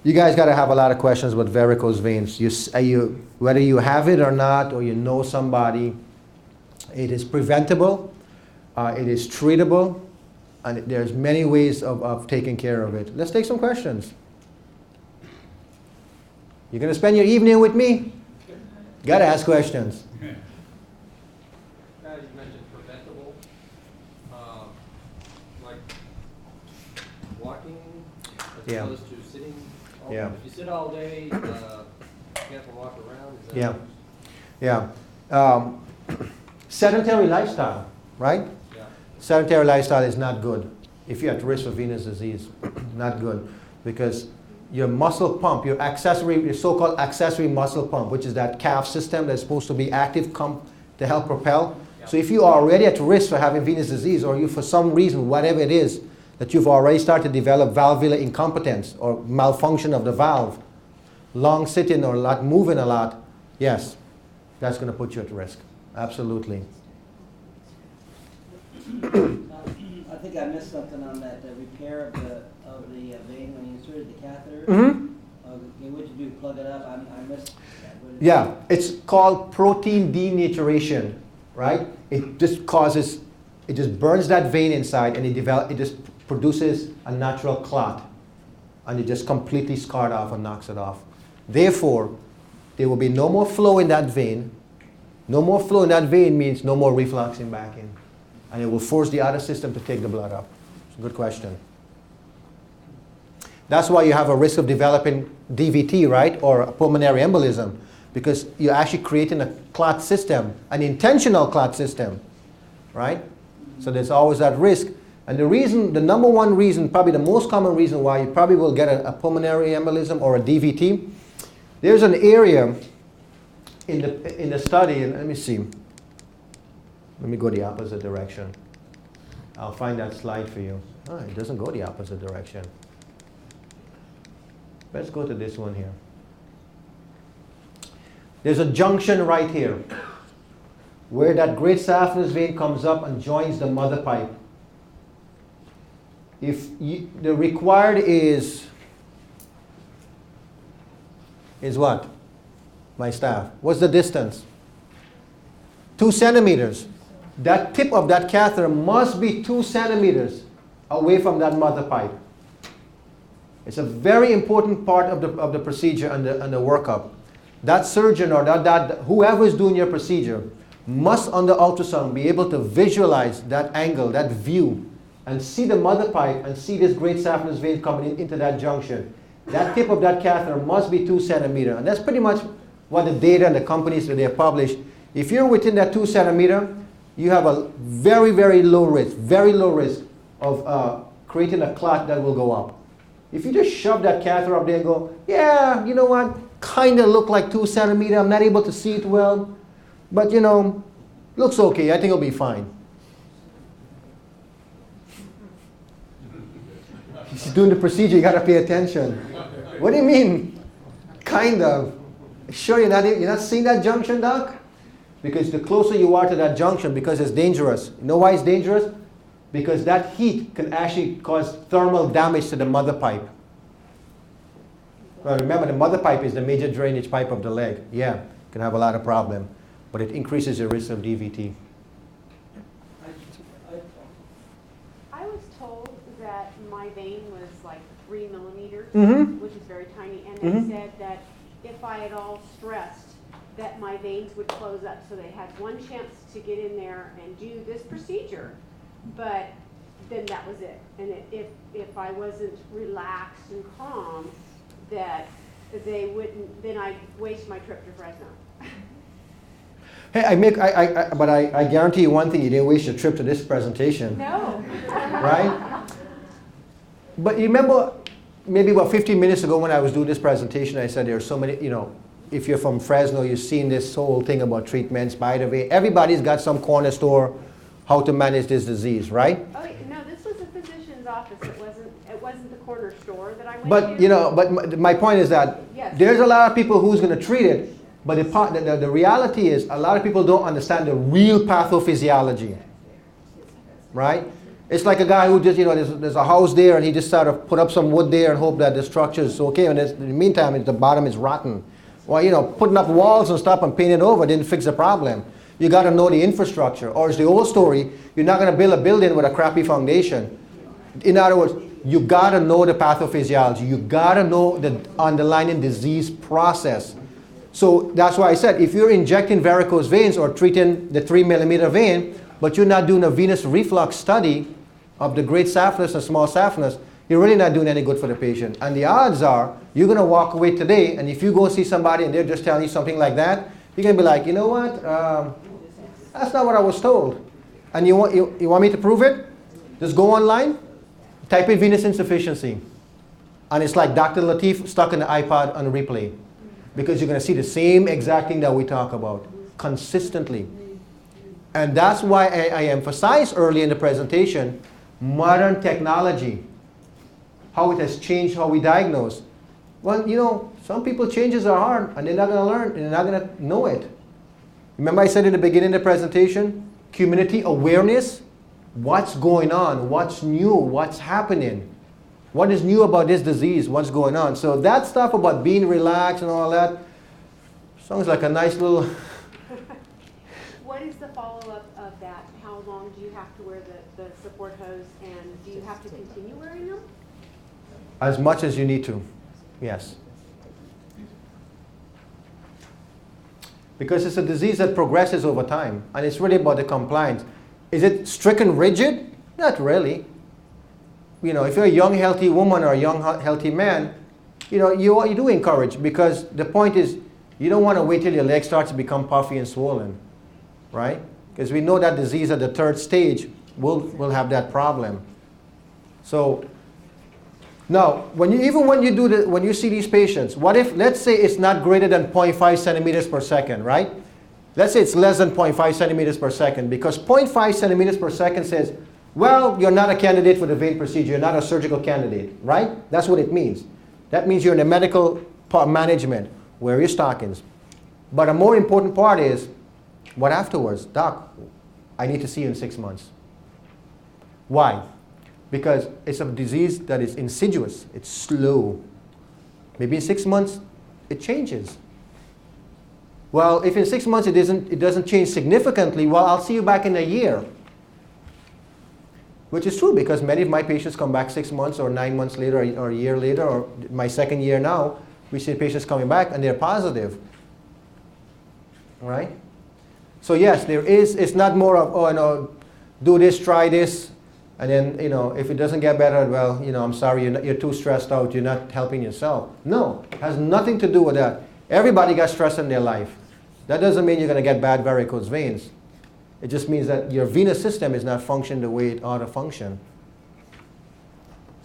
You guys got to have a lot of questions about varicose veins. Whether you have it or not, or you know somebody, it is preventable, it is treatable, and there's many ways of taking care of it. Let's take some questions. You're going to spend your evening with me? Got to ask questions. Now you mentioned preventable, like walking as opposed to sitting. Yeah. If you sit all day, can't walk around. Is that Sedentary lifestyle, right? Yeah. Sedentary lifestyle is not good. If you're at risk for venous disease, not good, because your muscle pump, your so-called accessory muscle pump, which is that calf system that's supposed to be active to help propel. Yeah. So if you are already at risk for having venous disease, or you for some reason, whatever it is, that you've already started to develop valvular incompetence or malfunction of the valve, long sitting or moving a lot, yes, that's going to put you at risk. Absolutely. I think I missed something on that, the repair of the vein when you inserted the catheter. What you do, plug it up? I missed that. Yeah, it's called protein denaturation, right? It just burns that vein inside, and it just produces a natural clot, and it just completely scarred off and knocks it off. Therefore, there will be no more flow in that vein. No more flow in that vein means no more refluxing back in, and it will force the other system to take the blood up. It's a good question. That's why you have a risk of developing DVT, right, or a pulmonary embolism, because you're actually creating a clot system, an intentional clot system, right? So there's always that risk. And the number one reason, probably the most common reason why you probably will get a pulmonary embolism or a DVT, there's an area in the study, and let me see. Let me go the opposite direction. I'll find that slide for you. Oh, it doesn't go the opposite direction. Let's go to this one here. There's a junction right here where that great saphenous vein comes up and joins the mother pipe. The required is what? My staff. What's the distance? 2 centimeters. That tip of that catheter must be 2 centimeters away from that mother pipe. It's a very important part of the procedure and the workup. That surgeon or whoever is doing your procedure must, on the ultrasound, be able to visualize that angle, that view, and see the mother pipe and see this great saphenous vein coming into that junction. That tip of that catheter must be 2 centimeters. And that's pretty much what the data and the companies that they have published. If you're within that 2 centimeters, you have a very, very low risk of creating a clot that will go up. If you just shove that catheter up there and go, yeah, you know what, kind of look like 2 centimeters, I'm not able to see it well, but you know, looks okay, I think it'll be fine. She's doing the procedure, you got to pay attention. What do you mean? Kind of. Sure you're not seeing that junction, doc? Because the closer you are to that junction, because it's dangerous. You know why it's dangerous? Because that heat can actually cause thermal damage to the mother pipe. Well, remember, the mother pipe is the major drainage pipe of the leg. Yeah, can have a lot of problem, but it increases your risk of DVT. I was told that my vein was like 3 millimeters, which is very tiny, and they said that if I at all stressed, that my veins would close up, so they had one chance to get in there and do this procedure, but then that was it. And if I wasn't relaxed and calm, that they wouldn't, then I'd waste my trip to Fresno. Hey, but I guarantee you one thing, you didn't waste your trip to this presentation. No. Right? But you remember, maybe about 15 minutes ago when I was doing this presentation, I said there are so many, you know, if you're from Fresno, you've seen this whole thing about treatments, by the way. Everybody's got some corner store how to manage this disease, right? Oh, no, this was a physician's office. It wasn't the corner store that I went to. But, you know, but my point is that there's a lot of people who's going to treat it, but the reality is a lot of people don't understand the real pathophysiology, right? It's like a guy who just, there's a house there and he just sort of put up some wood there and hope that the structure is okay. And in the meantime, the bottom is rotten. Well, putting up walls and stuff and painting it over didn't fix the problem. You got to know the infrastructure. Or it's the old story, you're not going to build a building with a crappy foundation. In other words, you got to know the pathophysiology. You got to know the underlying disease process. So that's why I said, if you're injecting varicose veins or treating the 3 millimeter vein, but you're not doing a venous reflux study of the great saphenous and small saphenous, you're really not doing any good for the patient. And the odds are, you're going to walk away today, and if you go see somebody and they're just telling you something like that, you're going to be like, you know what, that's not what I was told. And you want me to prove it? Just go online, type in venous insufficiency. And it's like Dr. Latif stuck in the iPod on replay. Because you're going to see the same exact thing that we talk about consistently. And that's why I emphasized early in the presentation, modern technology, how it has changed how we diagnose. Well, some people changes are hard and they're not going to learn and they're not going to know it. Remember I said in the beginning of the presentation, community awareness, what's going on, what's new, what's happening. What is new about this disease? What's going on? So that stuff about being relaxed and all that sounds like a nice little... What is the follow-up of that? How long do you have to wear the support hose, and do you have to continue wearing them? As much as you need to, yes. Because it's a disease that progresses over time, and it's really about the compliance. Is it stricken rigid? Not really. If you're a young, healthy woman or a young, healthy man, you do encourage, because the point is, you don't want to wait till your leg starts to become puffy and swollen, right? Because we know that disease at the 3rd stage will have that problem. So now, when you see these patients, what if, let's say it's not greater than 0.5 centimeters per second, right? Let's say it's less than 0.5 centimeters per second, because 0.5 centimeters per second says, well, you're not a candidate for the vein procedure. You're not a surgical candidate, right? That's what it means. That means you're in the medical management. Wear your stockings. But a more important part is, what afterwards? Doc, I need to see you in 6 months. Why? Because it's a disease that is insidious. It's slow. Maybe in 6 months, it changes. Well, if in 6 months it doesn't change significantly, well, I'll see you back in a year. Which is true, because many of my patients come back 6 months or 9 months later or a year later, or my 2nd year now, we see patients coming back and they're positive. Right? So yes, it's not more of, do this, try this, and then, if it doesn't get better, well, I'm sorry, you're too stressed out, you're not helping yourself. No, it has nothing to do with that. Everybody got stress in their life. That doesn't mean you're going to get bad varicose veins. It just means that your venous system is not functioning the way it ought to function.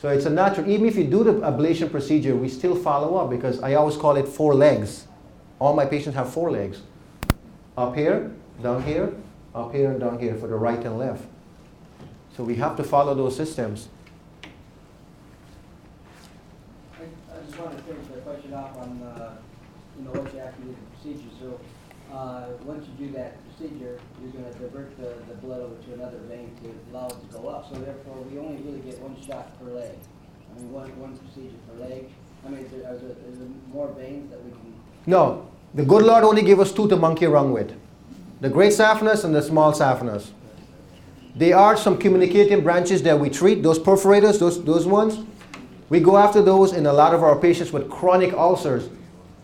So it's a natural, even if you do the ablation procedure, we still follow up, because I always call it 4 legs. All my patients have 4 legs. Up here, down here, up here, and down here for the right and left. So we have to follow those systems. I just want to finish the question off on, what you actually do the procedure. So once you do that procedure, you're going to divert the blood over to another vein to allow it to go up. So therefore, we only really get 1 shot per leg. I mean, one procedure per leg. I mean, is there more veins that we can... No. The good Lord only gave us 2 to monkey around with. The great saphenous and the small saphenous. There are some communicating branches that we treat, those perforators, those ones. We go after those in a lot of our patients with chronic ulcers.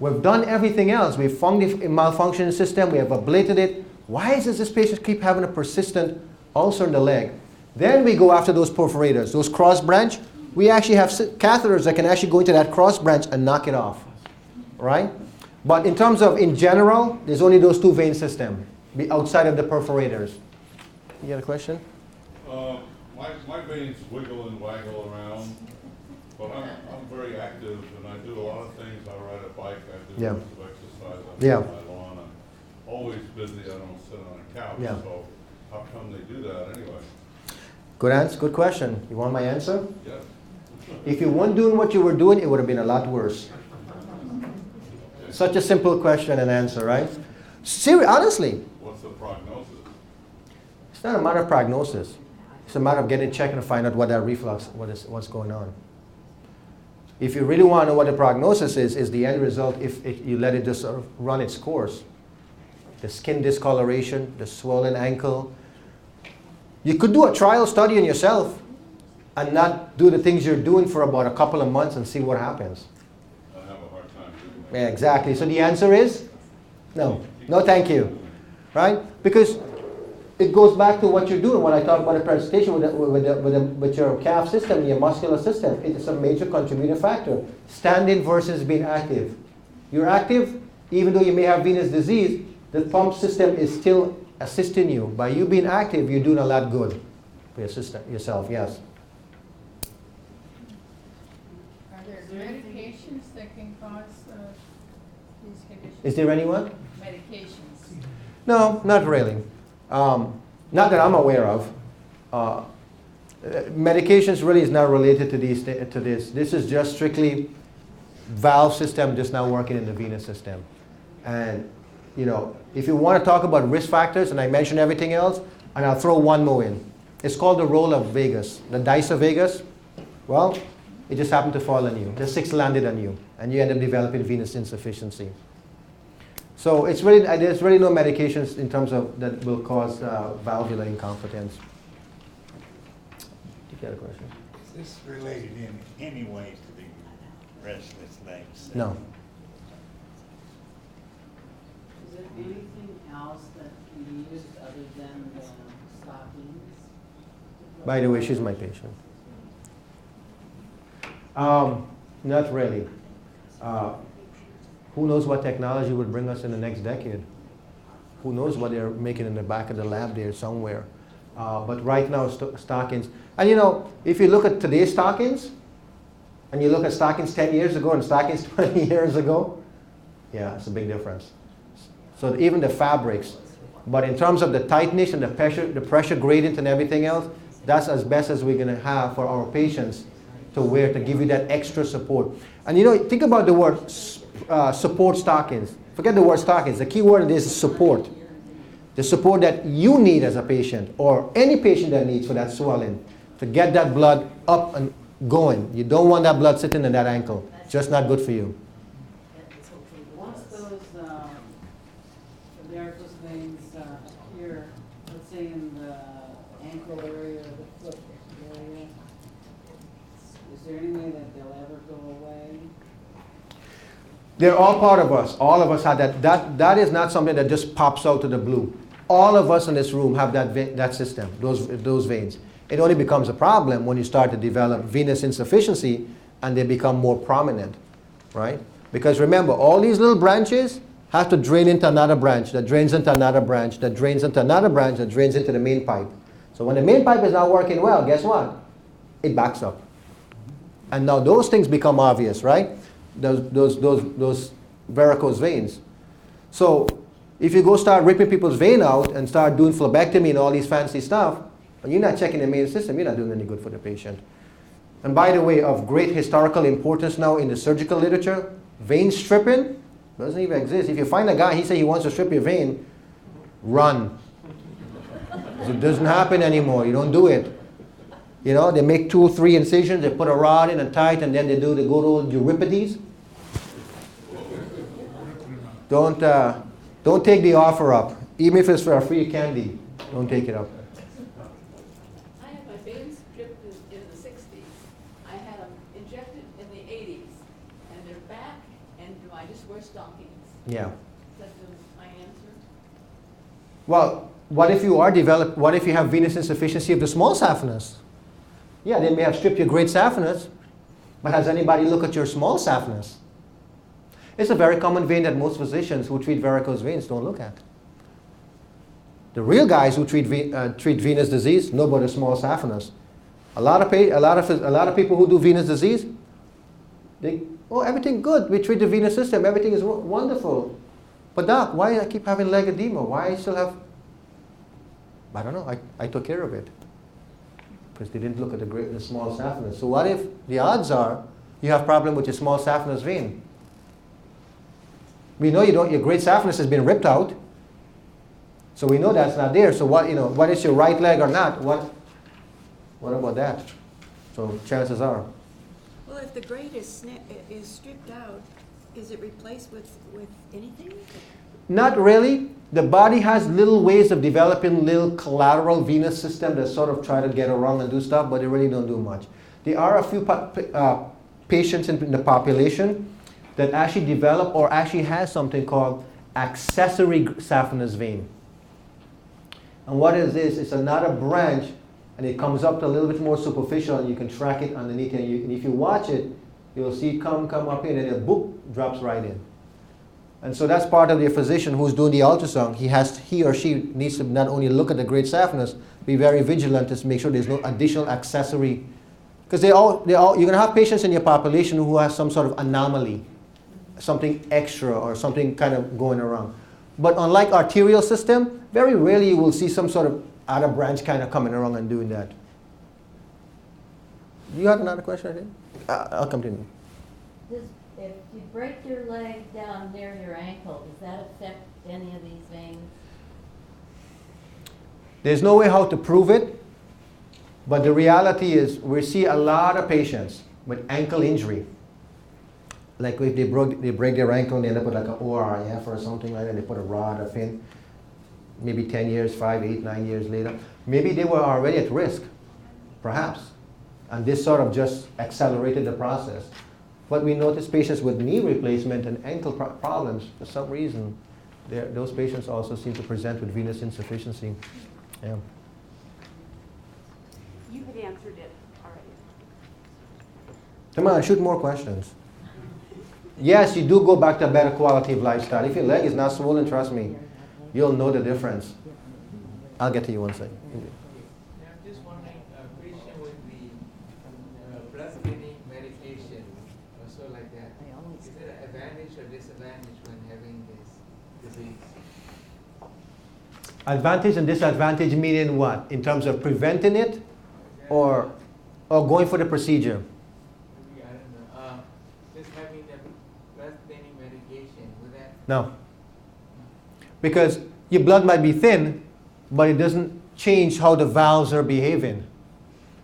We've done everything else. We've found the malfunctioning system. We have ablated it. Why does this patient keep having a persistent ulcer in the leg? Then we go after those perforators, those cross branch. We actually have catheters that can actually go into that cross branch and knock it off, right? But in terms of, in general, there's only those 2 vein systems outside of the perforators. You got a question? My veins wiggle and waggle around, but I'm very active and I do a lot of things. I ride a bike, I do lots of exercise, I mow my lawn. I'm always busy, I don't sit on a couch, so how come they do that anyway? Good answer, good question. You want my answer? Yes. If you weren't doing what you were doing, it would have been a lot worse. Such a simple question and answer, right? Honestly. What's the prognosis? It's not a matter of prognosis. It's a matter of getting checked and find out what that reflux, what's going on. If you really want to know what the prognosis is the end result if you let it just sort of run its course. The skin discoloration, the swollen ankle. You could do a trial study on yourself and not do the things you're doing for about a couple of months and see what happens. I have a hard time doing that. Yeah, exactly. So the answer is no. No, thank you. Right? Because it goes back to what you're doing. When I talk about the presentation with your calf system, your muscular system, it is a major contributing factor. Standing versus being active. You're active, even though you may have venous disease, the pump system is still assisting you. By you being active, you're doing a lot good for your system, yourself. Yes. Are there medications that can cause these conditions? Is there anyone? Medications. No, not really. Not that I'm aware of. Medications really is not related to this. This is just strictly valve system just not working in the venous system. And you know, if you want to talk about risk factors, and I mentioned everything else, and I'll throw one more in. It's called the roll of Vegas, the dice of Vegas. Well, it just happened to fall on you. The 6 landed on you, and you end up developing venous insufficiency. So it's really, there's really no medications in terms of that will cause valvular incompetence. Did you have a question? Is this related in any way to the restless legs? No. Is there anything else that can be used other than the stockings? By the way, she's my patient. Not really. Who knows what technology would bring us in the next decade? Who knows what they're making in the back of the lab there somewhere. But right now, stockings. And you know, if you look at today's stockings, and you look at stockings 10 years ago and stockings 20 years ago, yeah, it's a big difference. So even the fabrics. But in terms of the tightness and the pressure gradient and everything else, that's as best as we're going to have for our patients to wear to give you that extra support. And you know, think about the word support stockings. Forget the word stockings. The key word in this is support. The support that you need as a patient, or any patient that needs for that swelling, to get that blood up and going. You don't want that blood sitting in that ankle. Just not good for you. Once those varicose veins appear, let's say in the ankle area or the foot area, is there any way that they'll ever go away? They're all part of us. All of us have that. That is not something that just pops out of the blue. All of us in this room have that system, those veins. It only becomes a problem when you start to develop venous insufficiency and they become more prominent, right? Because remember, all these little branches have to drain into another branch, that drains into another branch, that drains into another branch, that drains into the main pipe. So when the main pipe is not working well, guess what? It backs up. And now those things become obvious, right? Those varicose veins. So if you go start ripping people's vein out and start doing phlebectomy and all these fancy stuff, and you're not checking the main system, you're not doing any good for the patient. And by the way, of great historical importance now in the surgical literature, vein stripping doesn't even exist. If you find a guy, he says he wants to strip your vein, run. It doesn't happen anymore. You don't do it. You know, they make 2 or 3 incisions, they put a rod in and tight, and then they do the good old Euripides. Don't take the offer up, even if it's for a free candy. Don't take it up. I had my veins stripped in the 60s. I had them injected in the 80s, and they're back, and I just wear stockings. Yeah. Is that my answer? Well, what if you have venous insufficiency of the small saphenous? Yeah, they may have stripped your great saphenous, but has anybody looked at your small saphenous? It's a very common vein that most physicians who treat varicose veins don't look at. The real guys who treat venous disease know about the small saphenous. A lot of people who do venous disease, everything good. We treat the venous system. Everything is wonderful. But doc, why do I keep having leg edema? Why I still have? I don't know. I took care of it because they didn't look at the small saphenous. So what if the odds are you have problem with your small saphenous vein? We know your great saphenous has been ripped out. So we know that's not there. So what is your right leg or not? What about that? So chances are. Well, if the grate is stripped out, is it replaced with anything? Not really. The body has little ways of developing little collateral venous system that sort of try to get around and do stuff, but they really don't do much. There are a few patients in the population that actually develop or actually has something called accessory saphenous vein. And what is this? It's another branch, and it comes up to a little bit more superficial, and you can track it underneath it. And if you watch it, you'll see it come up in, and then boop, drops right in. And so that's part of the physician who's doing the ultrasound. He or she needs to not only look at the great saphenous, be very vigilant to make sure there's no additional accessory. Because you're going to have patients in your population who have some sort of anomaly, something extra or something kind of going around. But unlike arterial system, very rarely you will see some sort of other branch kind of coming around and doing that. You have another question, I think? I'll continue. If you break your leg down near your ankle, does that affect any of these veins? There's no way how to prove it, but the reality is we see a lot of patients with ankle injury. Like if they break their ankle and they end up with like an ORIF or something like that, they put a rod, a pin, maybe 10 years, 5, 8, 9 years later. Maybe they were already at risk, perhaps. And this sort of just accelerated the process. But we notice patients with knee replacement and ankle problems, for some reason, those patients also seem to present with venous insufficiency. Yeah. You had answered it already. Come on, shoot more questions. Yes, you do go back to a better quality of lifestyle. If your leg is not swollen, trust me, you'll know the difference. I'll get to you one second. I'm just wondering, a patient with the blood thinning medication or so like that, is it an advantage or disadvantage when having this disease? Advantage and disadvantage meaning what? In terms of preventing it or going for the procedure? Maybe, I don't know. Just having the blood thinning medication, would that? No. Because your blood might be thin, but it doesn't change how the valves are behaving.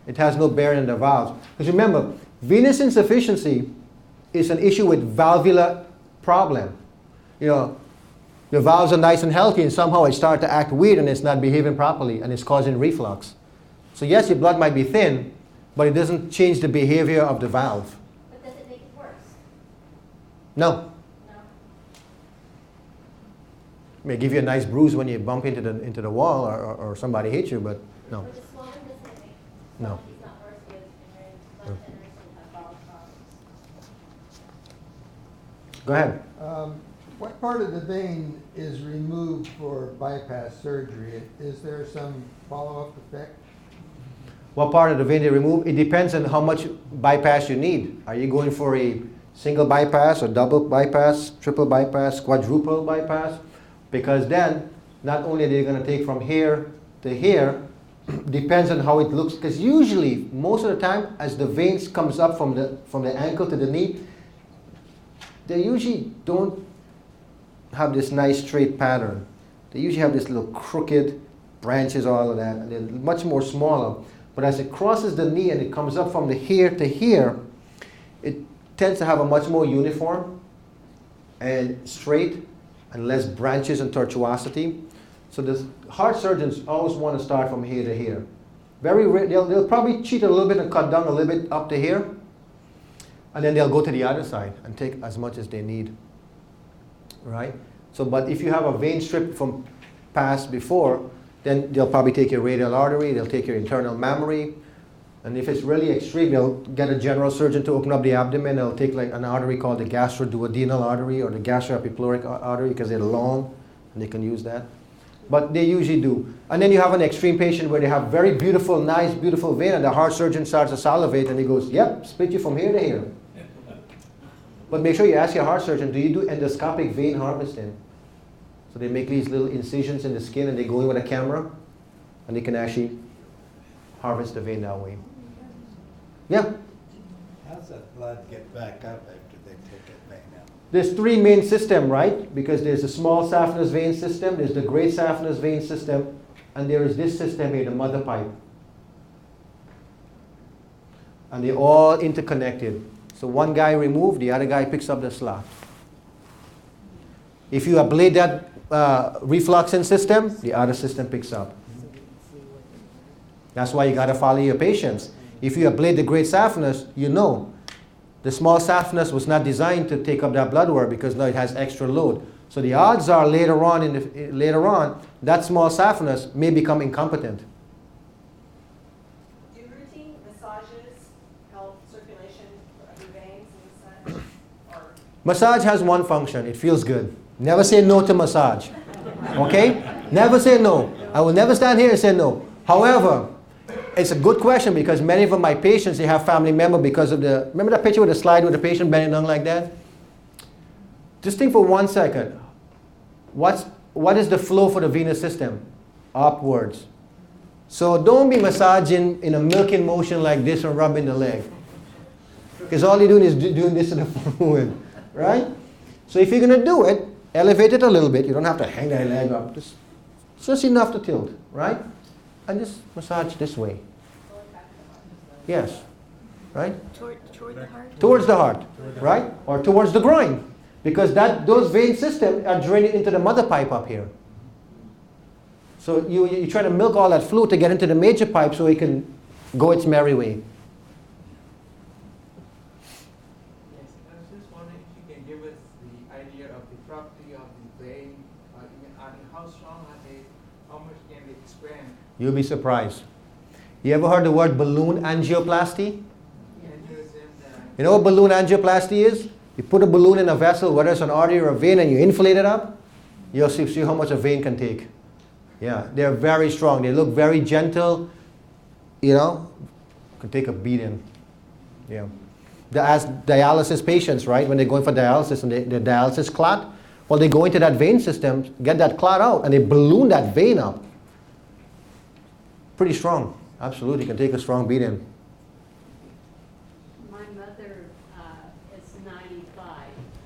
It has no bearing on the valves. Because remember, venous insufficiency is an issue with valvular problem. You know, the valves are nice and healthy, and somehow it starts to act weird and it's not behaving properly, and it's causing reflux. So yes, your blood might be thin, but it doesn't change the behavior of the valve. But does it make it worse? No. It may give you a nice bruise when you bump into the wall or somebody hits you, but no. Or the swelling doesn't make No. it's not worse with blood thinners and have valve problems. Go ahead. What part of the vein is removed for bypass surgery? Is there some follow-up effect? What part of the vein they remove? It depends on how much bypass you need. Are you going for a single bypass, or double bypass, triple bypass, quadruple bypass? Because then, not only are they going to take from here to here, depends on how it looks. Because usually, most of the time, as the veins comes up from the ankle to the knee, they usually don't have this nice straight pattern. They usually have this little crooked branches, all of that, and they're much more smaller. But as it crosses the knee and it comes up from the here to here, it tends to have a much more uniform and straight and less branches and tortuosity. So the heart surgeons always want to start from here to here. Very rare, they'll probably cheat a little bit and cut down a little bit up to here, and then they'll go to the other side and take as much as they need. Right? So, but if you have a vein strip from past before, then they'll probably take your radial artery, they'll take your internal mammary, and if it's really extreme, they'll get a general surgeon to open up the abdomen. They'll take like an artery called the gastroduodenal artery or the gastroepiploic artery because they're long, and they can use that. But they usually do. And then you have an extreme patient where they have very beautiful, nice, beautiful vein, and the heart surgeon starts to salivate, and he goes, yep, split you from here to here. But make sure you ask your heart surgeon, do you do endoscopic vein harvesting? So they make these little incisions in the skin and they go in with a camera and they can actually harvest the vein that way. Yeah? How's that blood get back up after they take that vein out? There's three main systems, right? Because there's the small saphenous vein system, there's the great saphenous vein system, and there is this system here, the mother pipe. And they're all interconnected. So one guy removed, the other guy picks up the slack. If you ablate that refluxing system, the other system picks up. That's why you got to follow your patients. If you ablate the great saphenous, you know the small saphenous was not designed to take up that blood work because now it has extra load. So the odds are later on that small saphenous may become incompetent. Do routine massages help circulation of your veins and such? Or Massage has one function. It feels good. Never say no to massage. Okay? Never say no. I will never stand here and say no. However, it's a good question because many of my patients, they have family member because of the, remember that picture with the slide with the patient bending down like that? Just think for 1 second. What is the flow for the venous system? Upwards. So don't be massaging in a milking motion like this and rubbing the leg. Because all you're doing is doing this to the fluid. Right? So if you're going to do it, elevate it a little bit. You don't have to hang that leg up. Just enough to tilt. Right? And just massage this way. Yes. Right? Toward the heart? Towards the heart. Right? Or towards the groin. Because those vein systems are draining into the mother pipe up here. So you try to milk all that fluid to get into the major pipe so it can go its merry way. Yes, I was just wondering if you can give us the idea of the property of the vein. How strong are they? How much can they expand? You'll be surprised. You ever heard the word balloon angioplasty? You know what balloon angioplasty is? You put a balloon in a vessel, whether it's an artery or a vein, and you inflate it up, you'll see how much a vein can take. Yeah, they're very strong. They look very gentle, you know, can take a beating. Yeah. As dialysis patients, right, when they're going for dialysis and the dialysis clot, well, they go into that vein system, get that clot out, and they balloon that vein up. Pretty strong. Absolutely, can take a strong beating. My mother is 95,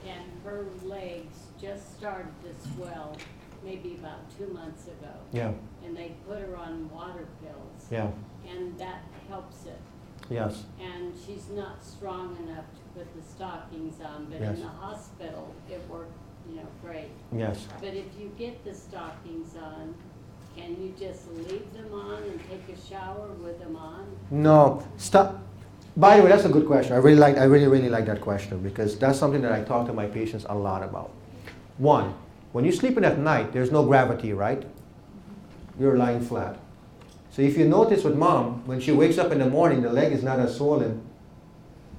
and her legs just started to swell maybe about 2 months ago. Yeah. And they put her on water pills. Yeah. And that helps it. Yes. And she's not strong enough to put the stockings on, but Yes. in the hospital, it worked, great. Yes. But if you get the stockings on, can you just leave them on and take a shower with them on? No. Stop. By the way, that's a good question. I really like that question because that's something that I talk to my patients a lot about. One, when you're sleeping at night, there's no gravity, right? You're lying flat. So if you notice with mom, when she wakes up in the morning, the leg is not as swollen,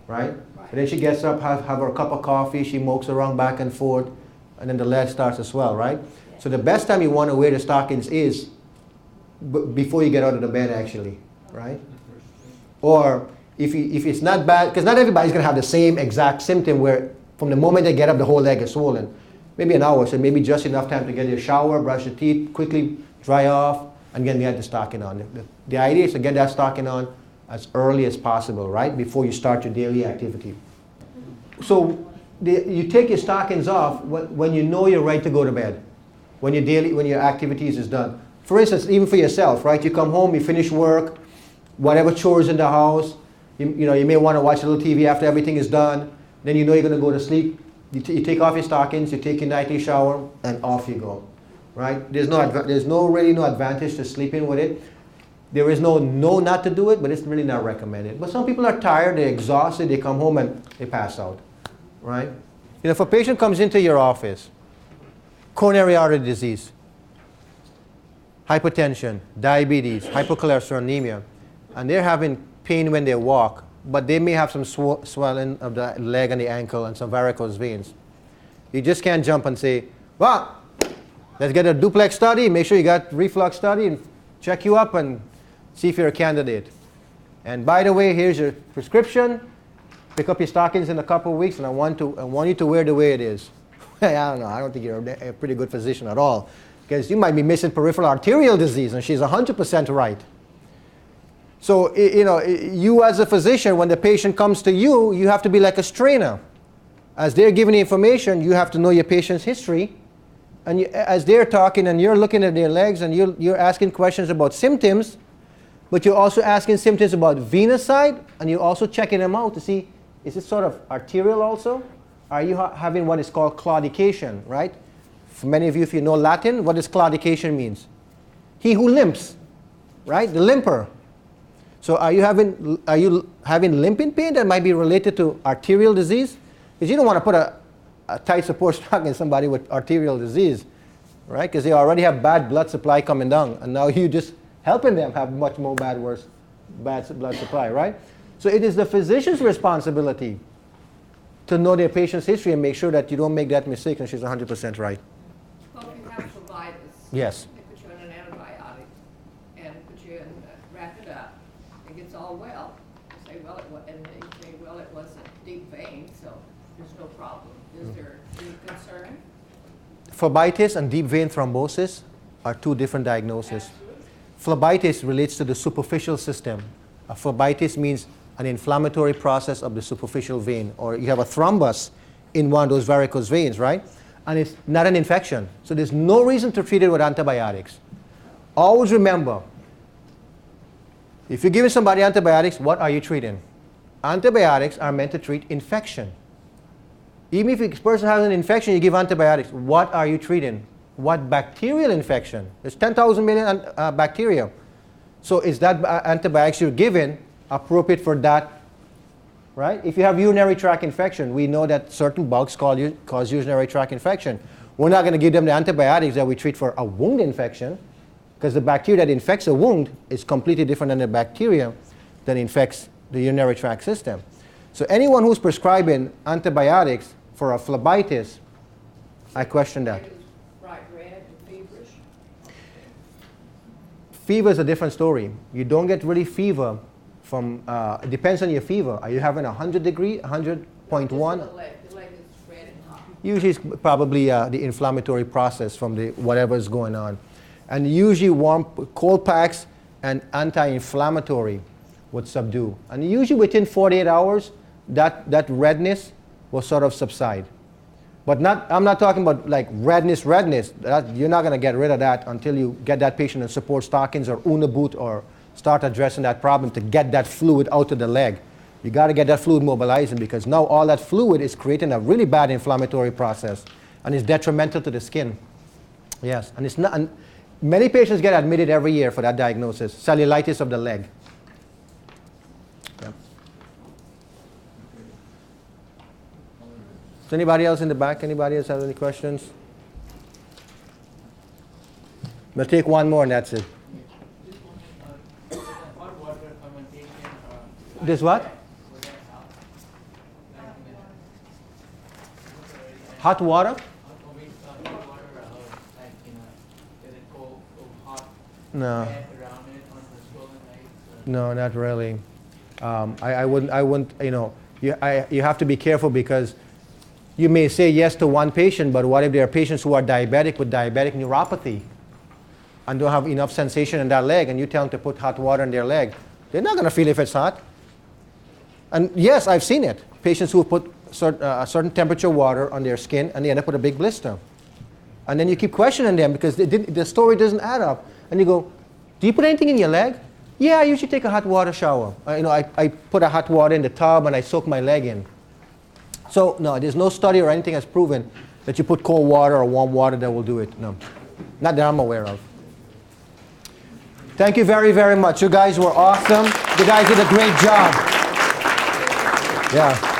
right? And then she gets up, have her cup of coffee, she mopes around back and forth, and then the leg starts to swell, right? So the best time you want to wear the stockings is before you get out of the bed, actually, right? Or if it's not bad, because not everybody's going to have the same exact symptom where from the moment they get up, the whole leg is swollen. Maybe an hour, so maybe just enough time to get your shower, brush your teeth, quickly dry off, and then get the stocking on. The idea is to get that stocking on as early as possible, right? Before you start your daily activity. So you take your stockings off when you know you're ready to go to bed. When your activities is done. For instance, even for yourself, right? You come home, you finish work, whatever chores in the house, you may want to watch a little TV after everything is done. Then you know you're going to go to sleep. You take off your stockings, you take your nightly shower, and off you go, right? There's really no advantage to sleeping with it. There is no not to do it, but it's really not recommended. But some people are tired, they're exhausted, they come home and they pass out, right? If a patient comes into your office, coronary artery disease, hypertension, diabetes, hypercholesterolemia, and they're having pain when they walk, but they may have some swelling of the leg and the ankle and some varicose veins. You just can't jump and say, well, let's get a duplex study, make sure you got reflux study, and check you up and see if you're a candidate. And by the way, here's your prescription. Pick up your stockings in a couple of weeks, and I want you to wear the way it is. I don't know. I don't think you're a pretty good physician at all, because you might be missing peripheral arterial disease, and she's 100% right. So, you as a physician, when the patient comes to you, you have to be like a strainer. As they're giving you information, you have to know your patient's history. And as they're talking and you're looking at their legs and you're asking questions about symptoms, but you're also asking symptoms about venous side, and you're also checking them out to see, is it sort of arterial also? Are you having what is called claudication, right? For many of you, if you know Latin, what does claudication means? He who limps, right? The limper. So are you having limping pain that might be related to arterial disease? Because you don't want to put a tight support stock in somebody with arterial disease, right? Because they already have bad blood supply coming down, and now you just helping them have much more bad blood supply, right? So it is the physician's responsibility to know their patient's history and make sure that you don't make that mistake, and she's 100% right. Well, if you have phlebitis. Yes. They put you on an antibiotic and put you in, wrap it up. It gets all well. You say, well, and they say, well, it wasn't deep vein, so there's no problem. Is there any concern? Phlebitis and deep vein thrombosis are two different diagnoses. Phlebitis relates to the superficial system. A phlebitis means an inflammatory process of the superficial vein, or you have a thrombus in one of those varicose veins, right? And it's not an infection. So there's no reason to treat it with antibiotics. Always remember, if you're giving somebody antibiotics, what are you treating? Antibiotics are meant to treat infection. Even if a person has an infection, you give antibiotics. What are you treating? What bacterial infection? There's 10,000 million bacteria. So is that antibiotics you're giving appropriate for that, right? If you have urinary tract infection, we know that certain bugs cause urinary tract infection. We're not going to give them the antibiotics that we treat for a wound infection, because the bacteria that infects a wound is completely different than the bacteria that infects the urinary tract system. So anyone who's prescribing antibiotics for a phlebitis, I question that. Bright red, feverish. Fever is a different story. You don't get really fever from, it depends on your fever. Are you having 100 degree, 100.1? The leg is red and hot. Usually it's probably the inflammatory process from whatever is going on. And usually cold packs and anti-inflammatory would subdue. And usually within 48 hours, that redness will sort of subside. But I'm not talking about like redness. You're not going to get rid of that until you get that patient in support stockings or Uniboot or start addressing that problem to get that fluid out of the leg. You got to get that fluid mobilizing, because now all that fluid is creating a really bad inflammatory process and is detrimental to the skin. Yes, and it's not. And many patients get admitted every year for that diagnosis, cellulitis of the leg. Yeah. Is anybody else in the back? Anybody else have any questions? We'll take one more and that's it. This what? Hot water? No. No, not really. I wouldn't, you have to be careful, because you may say yes to one patient, but what if there are patients who are diabetic with diabetic neuropathy and don't have enough sensation in that leg, and you tell them to put hot water in their leg? They're not going to feel if it's hot. And yes, I've seen it. Patients who put a certain temperature water on their skin, and they end up with a big blister. And then you keep questioning them because the story doesn't add up. And you go, do you put anything in your leg? Yeah, I usually take a hot water shower. I put a hot water in the tub and I soak my leg in. So no, there's no study or anything that's proven that you put cold water or warm water that will do it. No, not that I'm aware of. Thank you very, very much. You guys were awesome. You guys did a great job. Yeah.